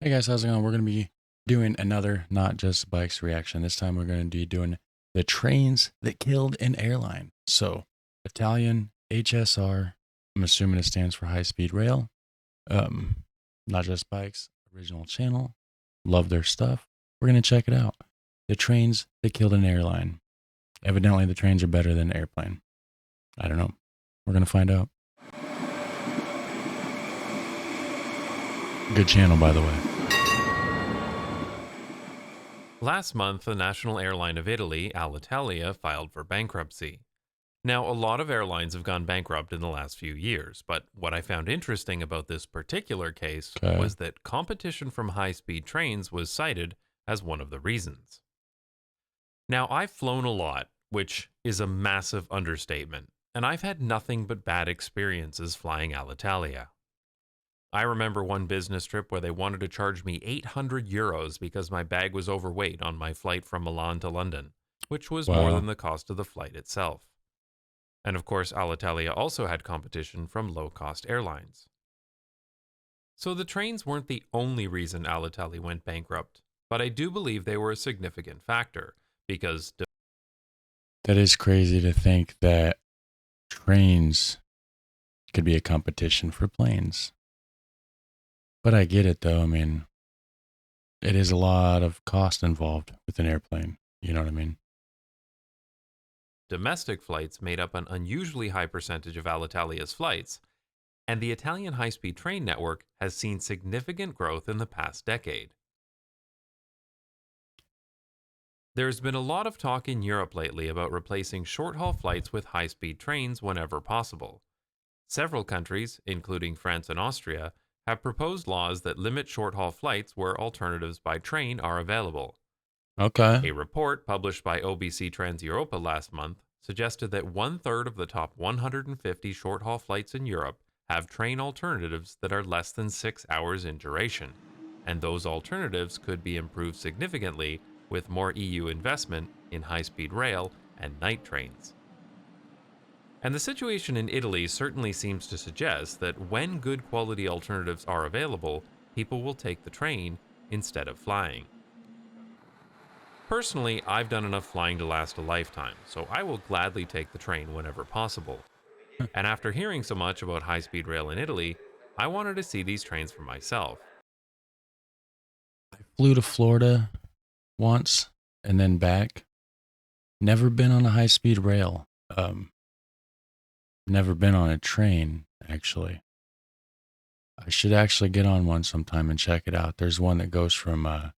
Hey guys, how's it going? We're going to be doing another Not Just Bikes reaction. This time we're going to be doing the trains that killed an airline. So, Italian HSR, I'm assuming it stands for high speed rail. Um, Not Just Bikes, original channel. Love their stuff. We're going to check it out. The trains that killed an airline. Evidently, the trains are better than an airplane. I don't know. We're going to find out. Good channel, by the way. Last month, the national airline of Italy, Alitalia, filed for bankruptcy. Now, a lot of airlines have gone bankrupt in the last few years, but what I found interesting about this particular case Okay. was that competition from high speed trains was cited as one of the reasons. Now, I've flown a lot, which is a massive understatement, and I've had nothing but bad experiences flying Alitalia. I remember one business trip where they wanted to charge me €800 because my bag was overweight on my flight from Milan to London, which was more than Wow. the cost of the flight itself. And of course, Alitalia also had competition from low cost airlines. So the trains weren't the only reason Alitalia went bankrupt, but I do believe they were a significant factor because That is crazy to think that trains could be a competition for planes. But I get it though. I mean, it is a lot of cost involved with an airplane. You know what I mean? domestic flights made up an unusually high percentage of Alitalia's flights, and the Italian high speed train network has seen significant growth in the past decade. There's been a lot of talk in Europe lately about replacing short haul flights with high speed trains whenever possible. Several countries, including France and Austria, have proposed laws that limit short haul flights where alternatives by train are available. Okay. A report published by OBC Trans Europa last month suggested that one third of the top 150 short haul flights in Europe have train alternatives that are less than 6 hours in duration, and those alternatives could be improved significantly with more EU investment in high speed rail and night trains. And the situation in Italy certainly seems to suggest that when good quality alternatives are available, people will take the train instead of flying. Personally, I've done enough flying to last a lifetime, so I will gladly take the train whenever possible. And after hearing so much about high speed rail in Italy, I wanted to see these trains for myself. Flew to Florida once and then back. Never been on a high speed rail. Never been on a train, actually. I should actually get on one sometime and check it out. There's one that goes from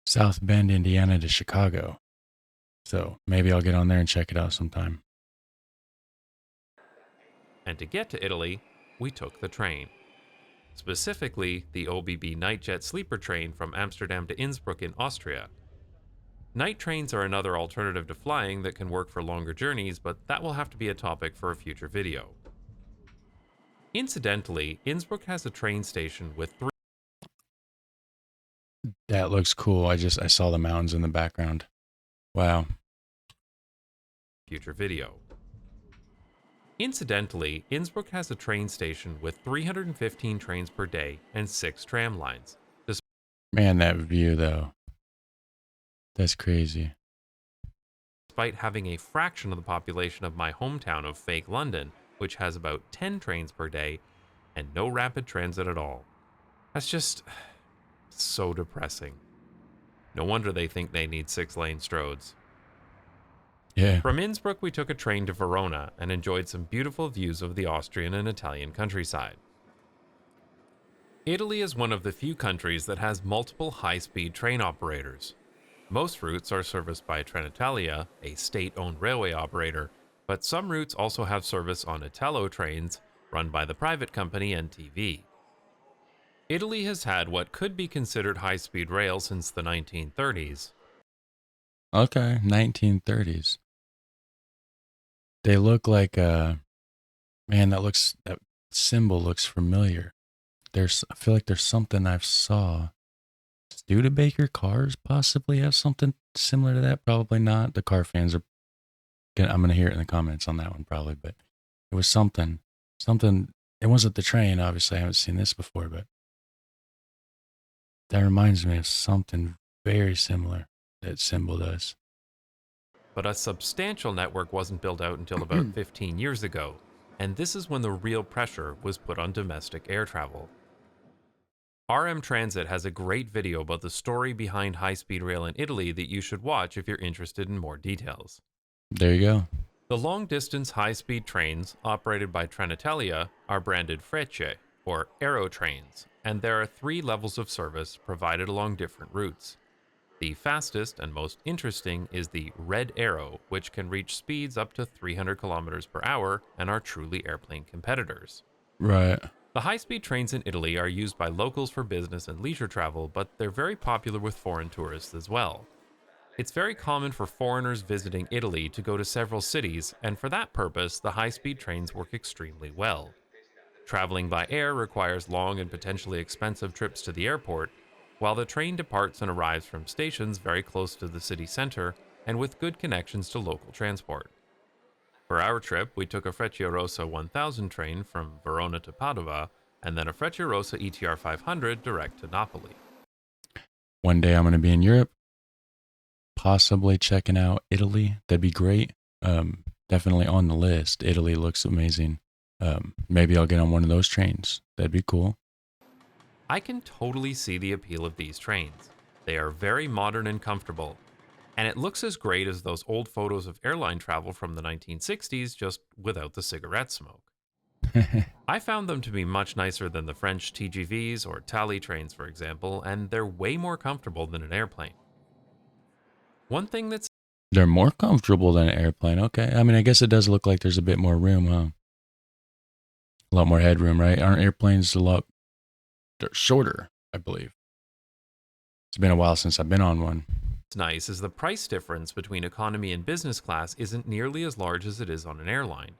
South Bend, Indiana to Chicago. So maybe I'll get on there and check it out sometime. And to get to Italy, we took the train. Specifically, the OBB Nightjet sleeper train from Amsterdam to Innsbruck in Austria. Night trains are another alternative to flying that can work for longer journeys, but that will have to be a topic for a future video. Incidentally, Innsbruck has a train station with three That looks cool. I saw the mountains in the background. Wow. future video. Incidentally, Innsbruck has a train station with 315 trains per day and 6 tram lines. Man, that view though. That's crazy. Despite having a fraction of the population of my hometown of fake London, which has about 10 trains per day and no rapid transit at all. That's just so depressing. No wonder they think they need 6-lane stroads. Yeah. From Innsbruck, we took a train to Verona and enjoyed some beautiful views of the Austrian and Italian countryside. Italy is one of the few countries that has multiple high-speed train operators. Most routes are serviced by Trenitalia, a state-owned railway operator, but some routes also have service on Italo trains run by the private company NTV. Italy has had what could be considered high-speed rail since the 1930s. Okay. 1930s. They look like man, that symbol looks familiar. I feel like there's something I've saw. Studebaker cars possibly have something similar to that. Probably not. The car fans are I'm gonna hear it in the comments on that one probably, but it was something. Something. It wasn't the train, obviously. I haven't seen this before, but That reminds me of something very similar that Symbol does. But a substantial network wasn't built out until about 15 years ago, and this is when the real pressure was put on domestic air travel. RM Transit has a great video about the story behind high speed rail in Italy that you should watch if you're interested in more details. There you go. The long distance high speed trains operated by Trenitalia are branded Frecce, or Aero trains, and there are 3 levels of service provided along different routes. The fastest and most interesting is the Red Arrow, which can reach speeds up to 300 kilometers per hour and are truly airplane competitors. Right. The high speed trains in Italy are used by locals for business and leisure travel, but they're very popular with foreign tourists as well. It's very common for foreigners visiting Italy to go to several cities, and for that purpose, the high speed trains work extremely well. Traveling by air requires long and potentially expensive trips to the airport, while the train departs and arrives from stations very close to the city center and with good connections to local transport. For our trip, we took a Frecciarossa 1000 train from Verona to Padova, and then a Frecciarossa ETR 500 direct to Napoli. One day I'm going to be in Europe, possibly checking out Italy. That'd be great. Definitely on the list. Italy looks amazing. Maybe I'll get on one of those trains. That'd be cool. I can totally see the appeal of these trains. They are very modern and comfortable, and it looks as great as those old photos of airline travel from the 1960s, just without the cigarette smoke. I found them to be much nicer than the French TGVs or Thalys trains, for example, and they're way more comfortable than an airplane. One thing that's They're more comfortable than an airplane. Okay. I mean, I guess it does look like there's a bit more room, huh? A lot more headroom, right? Aren't airplanes a lot they're shorter, I believe. It's been a while since I've been on one. nice is the price difference between economy and business class isn't nearly as large as it is on an airline.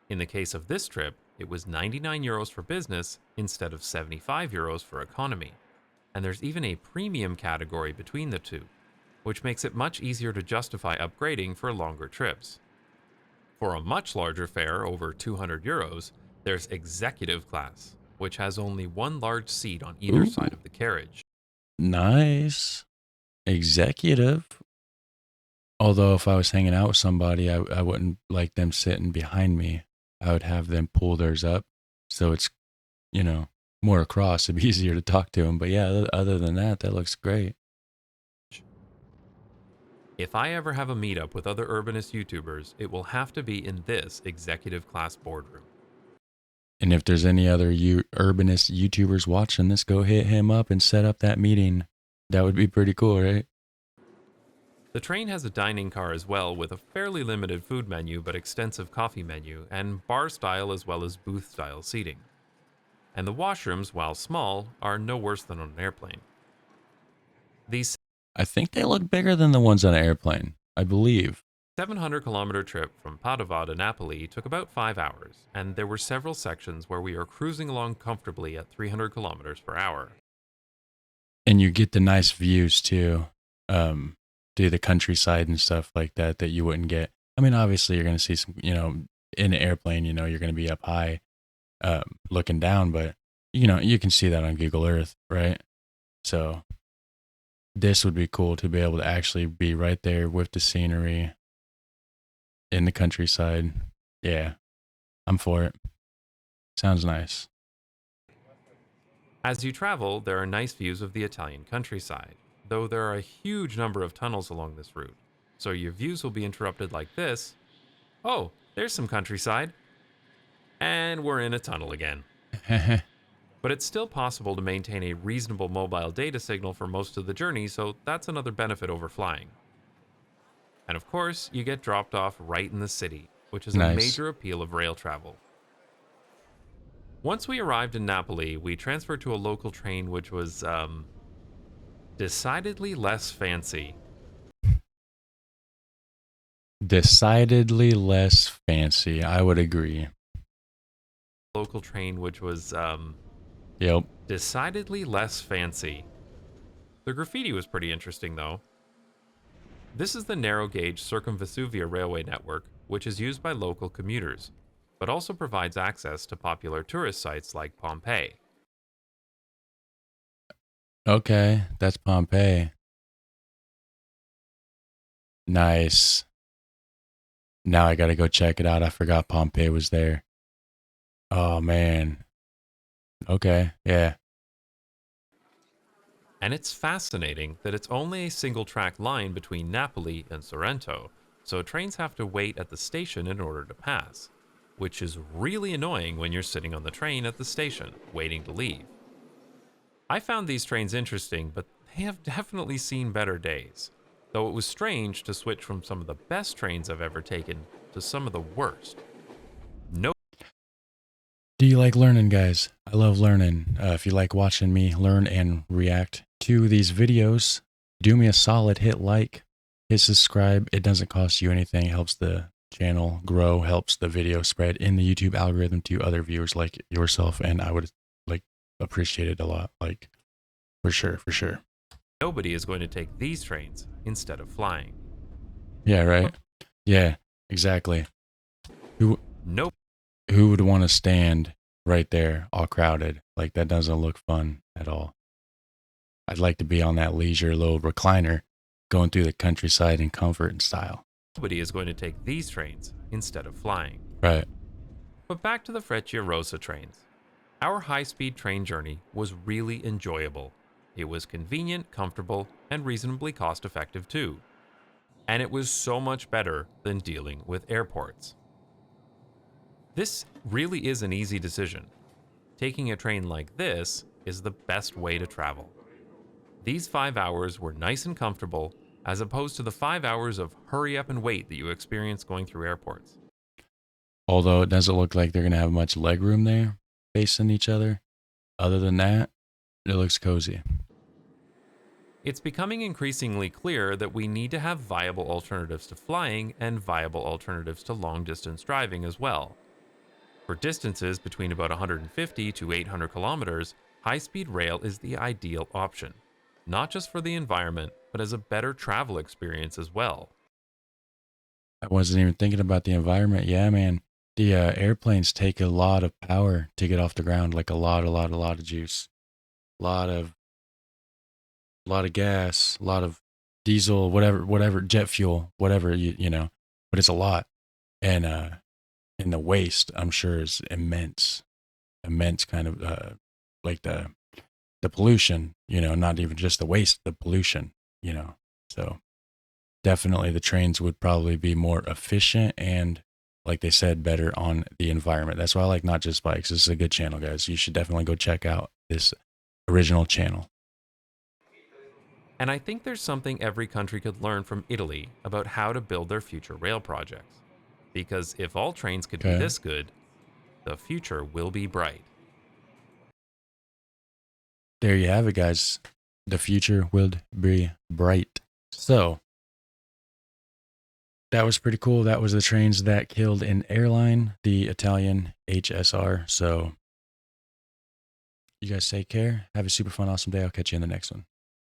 In the case of this trip, it was 99 euros for business instead of 75 euros for economy. And there's even a premium category between the two, which makes it much easier to justify upgrading for longer trips. For a much larger fare, over 200 euros, there's executive class, which has only one large seat on either Ooh, side of the carriage. nice. Executive. Although if I was hanging out with somebody, I wouldn't like them sitting behind me. I would have them pull theirs up. So it's, you know, more across. It'd be easier to talk to them. But yeah, other than that, that looks great. If I ever have a meetup with other urbanist YouTubers, it will have to be in this executive class boardroom. And if there's any other urbanist YouTubers watching this, go hit him up and set up that meeting. That would be pretty cool, right? The train has a dining car as well, with a fairly limited food menu but extensive coffee menu, and bar style as well as booth style seating. And the washrooms, while small, are no worse than on an airplane. These I think they look bigger than the ones on an airplane, I believe. 700-kilometer trip from Padova to Napoli took about 5 hours, and there were several sections where we were cruising along comfortably at 300 kilometers per hour. And you get the nice views too. Do the countryside and stuff like that that you wouldn't get. I mean, obviously you're going to see some, in an airplane, you're going to be up high, looking down, but you can see that on Google Earth, right? So this would be cool to be able to actually be right there with the scenery in the countryside. Yeah, I'm for it. Sounds nice. As you travel, there are nice views of the Italian countryside, though there are a huge number of tunnels along this route, so your views will be interrupted like this. Oh, there's some countryside. And we're in a tunnel again. But it's still possible to maintain a reasonable mobile data signal for most of the journey, so that's another benefit over flying. And of course, you get dropped off right in the city, which is a Nice. major appeal of rail travel. Once we arrived in Napoli, we transferred to a local train which was, decidedly less fancy. Decidedly less fancy. I would agree. Local train which was, Yep. decidedly less fancy. The graffiti was pretty interesting, though. This is the narrow gauge Circumvesuvia railway network, which is used by local commuters, but also provides access to popular tourist sites like Pompeii. Okay, that's Pompeii. Nice. Now I gotta go check it out. I forgot Pompeii was there. Oh man. Okay, yeah. And it's fascinating that it's only a single track line between Napoli and Sorrento, so trains have to wait at the station in order to pass, which is really annoying when you're sitting on the train at the station, waiting to leave. I found these trains interesting, but they have definitely seen better days, though it was strange to switch from some of the best trains I've ever taken to some of the worst. No Do you like learning, guys? I love learning. If you like watching me learn and react to these videos, do me a solid, hit like, hit subscribe. It doesn't cost you anything. It helps the channel grow, helps the video spread in the YouTube algorithm to other viewers like yourself. And I would like appreciate it a lot. Like for sure, for sure. Nobody is going to take these trains instead of flying. Yeah, right. Yeah, exactly. Who Nope. who would want to stand right there all crowded? Like that doesn't look fun at all. I'd like to be on that leisure little recliner going through the countryside in comfort and style. Nobody is going to take these trains instead of flying. Right. But back to the Frecciarossa trains. Our high speed train journey was really enjoyable. It was convenient, comfortable, and reasonably cost effective too. And it was so much better than dealing with airports. This really is an easy decision. Taking a train like this is the best way to travel. These 5 hours were nice and comfortable, as opposed to the 5 hours of hurry up and wait that you experience going through airports. Although it doesn't look like they're going to have much leg room there facing each other. Other than that, it looks cozy. It's becoming increasingly clear that we need to have viable alternatives to flying and viable alternatives to long distance driving as well. For distances between about 150 to 800 kilometers, high speed rail is the ideal option, not just for the environment, but as a better travel experience as well. I wasn't even thinking about the environment. Yeah, man. The airplanes take a lot of power to get off the ground, like a lot of juice, a lot of gas, a lot of diesel, whatever, jet fuel, whatever you know. But it's a lot, and the waste I'm sure is immense kind of like the pollution, not even just the waste, the pollution, you know. So definitely the trains would probably be more efficient and, like they said, better on the environment. That's why I like Not Just Bikes. This is a good channel, guys. You should definitely go check out this original channel. And I think there's something every country could learn from Italy about how to build their future rail projects. Because if all trains could be Okay. this good, the future will be bright. There you have it, guys. The future will be bright. So that was pretty cool. That was the trains that killed an airline, the Italian HSR. So you guys take care. Have a super fun, awesome day. I'll catch you in the next one.